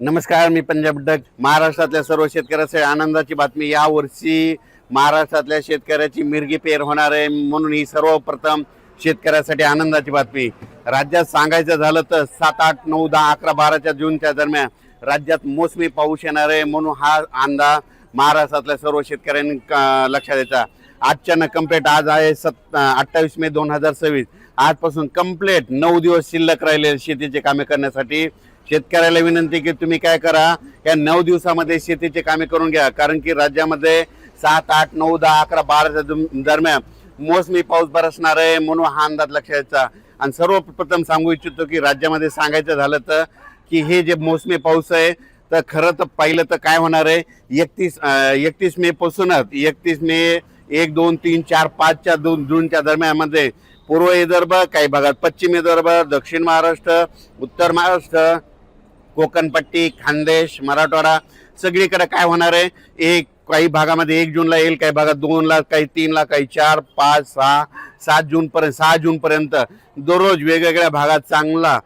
नमस्कार, मी पंजाब डक. महाराष्ट्रातल्या सर्व शेतकऱ्यांसाठी आनंदाची बातमी. या वर्षी महाराष्ट्रातल्या शेतकऱ्याची मिरगी पेर होणार आहे, म्हणून ही सर्वप्रथम शेतकऱ्यासाठी आनंदाची बातमी. राज्यात सांगायचं झालं तर 7, 8, 9, 10, 11, 12 जूनच्या दरम्यान राज्यात मोसमी पाऊस येणार आहे, म्हणून हा अंदाज महाराष्ट्रातल्या सर्व शेतकऱ्यांनी लक्षात द्यायचा. आजच्यानं कंप्लीट आज आहे 28 मे 2026. आजपासून कंप्लीट 9 दिवस शिल्लक राहिले शेतीचे कामे करण्यासाठी. शेतकऱ्याला विनंती की तुम्ही काय करा, या 9 दिवसामध्ये शेतीचे कामे करून घ्या, कारण की राज्यामध्ये 7, 8, 9, 10, 11, 12 दरम्यान मोसमी पाऊस बरसणार आहे, म्हणून हा अंदाज लक्षात घ्यायचा. आणि सर्वप्रथम सांगू इच्छितो की राज्यामध्ये सांगायचं झालं तर की हे जे मोसमी पाऊस आहे तर खरं तर पहिलं तर काय होणार आहे, 31 मे पासूनच 31 मे 1, 2, 3, 4, 5 जूनच्या दरम्यानमध्ये पूर्व विदर्भ, काही भागात पश्चिम विदर्भ, दक्षिण महाराष्ट्र, उत्तर महाराष्ट्र, कोकणपट्टी, खानदेश, मराठवाडा सगळीकडे काय होणार आहे, काही भागामध्ये 1 जूनला येईल, काही भागात 2ला, काही 3ला, काही 4, 5, 6, 6 जूनपर्यंत दररोज वेगवेगळ्या भागात चांगला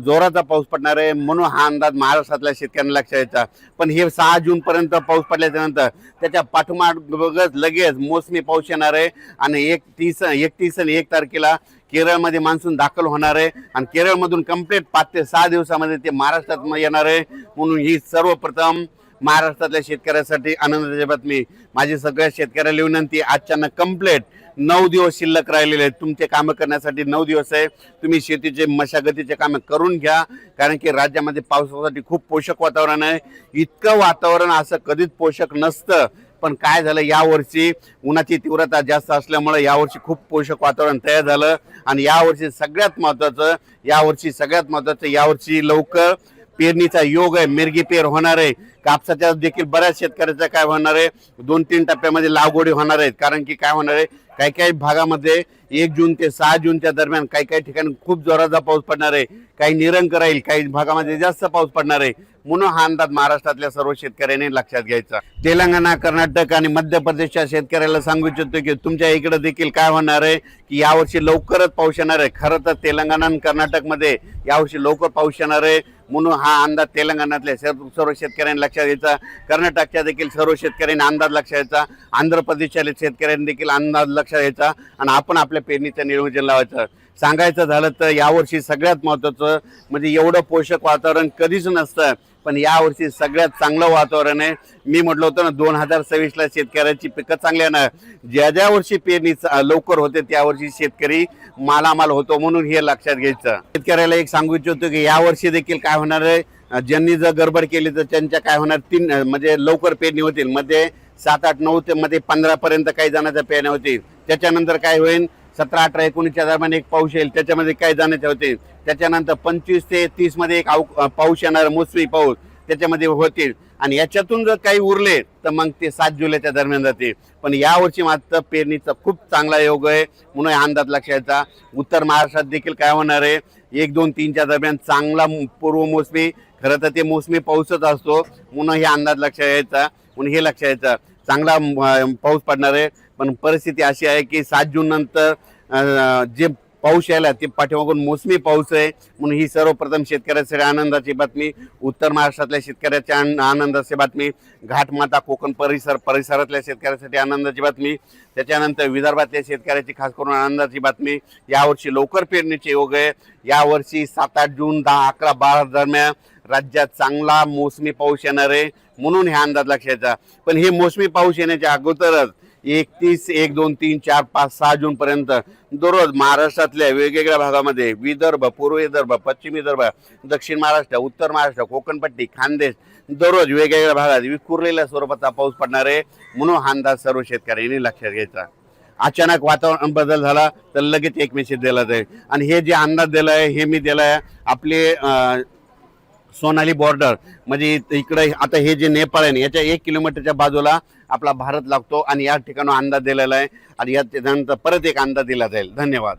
जोराचा पाऊस पडणार आहे, म्हणून हा अंदाज महाराष्ट्रातल्या शेतकऱ्यांना लक्षात यायचा. पण हे 6 जूनपर्यंत पाऊस पडल्याच्या नंतर त्याच्या पाठोपाठ लगेच मोसमी पाऊस येणार आहे आणि 31 आणि 1 तारखेला केरळमध्ये मान्सून दाखल होणार आहे आणि केरळमधून कंप्लीट 5 ते 6 दिवसामध्ये ते महाराष्ट्रात येणार आहे. म्हणून ही सर्वप्रथम महाराष्ट्रातल्या शेतकऱ्यासाठी आनंदाची बातमी. माझी सगळ्या शेतकऱ्याला विनंती, आजच्यानं कंप्लीट 9 दिवस शिल्लक राहिलेले आहेत. तुमचे कामं करण्यासाठी 9 दिवस आहे. तुम्ही शेतीचे मशागतीचे कामं करून घ्या, कारण की राज्यामध्ये पावसासाठी खूप पोषक वातावरण आहे. इतकं वातावरण असं कधीच पोषक नसतं, पण काय झालं, यावर्षी उन्हाची तीव्रता जास्त असल्यामुळे यावर्षी खूप पोषक वातावरण तयार झालं. आणि यावर्षी सगळ्यात महत्त्वाचं यावर्षी लवकर पेरणीचा योग आहे, मिरगी पेर होणार आहे. कापसाच्या देखील बऱ्याच शेतकऱ्याचा काय होणार आहे, 2-3 टप्प्यामध्ये लागवडी होणार आहेत. कारण की काय होणार आहे, काही भागामध्ये 1 जून ते 6 जूनच्या दरम्यान काही ठिकाणी खूप जोराचा पाऊस पडणार आहे, काही निरंक राहील, काही भागामध्ये जास्त पाऊस पडणार आहे. म्हणून हा अंदाज महाराष्ट्रातल्या सर्व शेतकऱ्यांनी लक्षात घ्यायचा. तेलंगणा, कर्नाटक आणि मध्य प्रदेशच्या शेतकऱ्याला सांगू इच्छितो की तुमच्या इकडे देखील काय होणार आहे की यावर्षी लवकरच पाऊस येणार आहे. खरं तर तेलंगणा आणि कर्नाटकमध्ये यावर्षी लवकर पाऊस येणार आहे, म्हणून हा अंदाज तेलंगणातल्या सर्व शेतकऱ्यांनी लक्षात घ्यायचा. कर्नाटकच्या देखील सर्व शेतकऱ्यांनी अंदाज लक्षात घ्यायचा. आंध्र प्रदेशच्या शेतकऱ्यांनी देखील अंदाज लक्षात घ्यायचा आणि आपण आपल्या पेरणीचं नियोजन लावायचं. सांगायचं झालं तर यावर्षी सगळ्यात महत्त्वाचं म्हणजे एवढं पोषक वातावरण कधीच नसतं, पण यावर्षी सगळ्यात चांगलं वातावरण आहे. मी म्हटलं होतं ना, 2026ला शेतकऱ्याची पिकं चांगली येणार. ज्या वर्षी पेरणी लवकर होते त्यावर्षी शेतकरी मालामाल होतो, म्हणून हे लक्षात घ्यायचं. शेतकऱ्याला एक सांगू इच्छितो की यावर्षी देखील काय होणार आहे, ज्यांनी जर गडबड केली तर त्यांच्या काय होणार, 3 म्हणजे लवकर पेरणी होतील. मध्ये 7, 8, 9 ते मध्ये 15 पर्यंत काही जणांच्या पेरण्या होतील. त्याच्यानंतर काय होईल, 17, 18, 19च्या दरम्यान एक पाऊस येईल, त्याच्यामध्ये काही जाण्याचे होते. त्याच्यानंतर 25 ते 30 मध्ये एक पाऊस येणार, मोसमी पाऊस त्याच्यामध्ये होतील. आणि याच्यातून जर काही उरले तर मग ते 7 जुलैच्या दरम्यान जाते. पण यावर्षी मात्र पेरणीचा खूप चांगला योग आहे, म्हणून अंदाज लक्षात. उत्तर महाराष्ट्रात देखील काय होणार आहे, 1, 2, 3च्या दरम्यान चांगला पूर्व मोसमी, खरं तर ते मोसमी पाऊसच असतो, म्हणून हे अंदाज लक्षात यायचा. म्हणून हे लक्षात यायचं, चांगला पाऊस पडणार आहे. पण परिस्थिती अशी आहे की 7 जून नंतर जे पाऊस यायला ते पाठीमागून मोसमी पाऊस आहे, म्हणून ही सर्वप्रथम शेतकऱ्यासाठी आनंदाची बातमी. उत्तर महाराष्ट्रातल्या शेतकऱ्याच्या आनंदाची बातमी. घाटमाता कोकण परिसरातल्या शेतकऱ्यासाठी आनंदाची बातमी. त्याच्यानंतर विदर्भातल्या शेतकऱ्याची खास करून आनंदाची बातमी. यावर्षी लवकर पेरणीचे योग आहे. यावर्षी 7, 8 जून 10, 11, 12 दरम्यान राज्यात चांगला मोसमी पाऊस येणार आहे, म्हणून हे अंदाज लक्षात. पण हे मोसमी पाऊस येण्याच्या अगोदरच 31, 1, 2, 3, 4, 5, 6 जून पर्यंत दररोज महाराष्ट्रातल्या वेगवेगळ्या भागामध्ये विदर्भ, पूर्व विदर्भ, पश्चिम विदर्भ, दक्षिण महाराष्ट्र, उत्तर महाराष्ट्र, कोकणपट्टी, खानदेश दररोज वेगवेगळ्या भागात विखुरलेल्या स्वरूपाचा पाऊस पडणार आहे, म्हणून हा अंदाज सर्व शेतकऱ्यांनी लक्षात घ्यायचा. अचानक वातावरण बदल झाला तर लगेच एक मेसेज दिला जाईल. आणि हे जे अंदाज दिला आहे हे मी दिला आहे आपले सोनाली बॉर्डर, म्हणजे इकडे आता हे जे नेपाळ आहे याच्या 1 किलोमीटरच्या बाजूला आपला भारत लागतो आणि या ठिकाणी अंदाज दिलेला आहे. आणि यानंतर परत एक अंदाज दिला जाईल. धन्यवाद.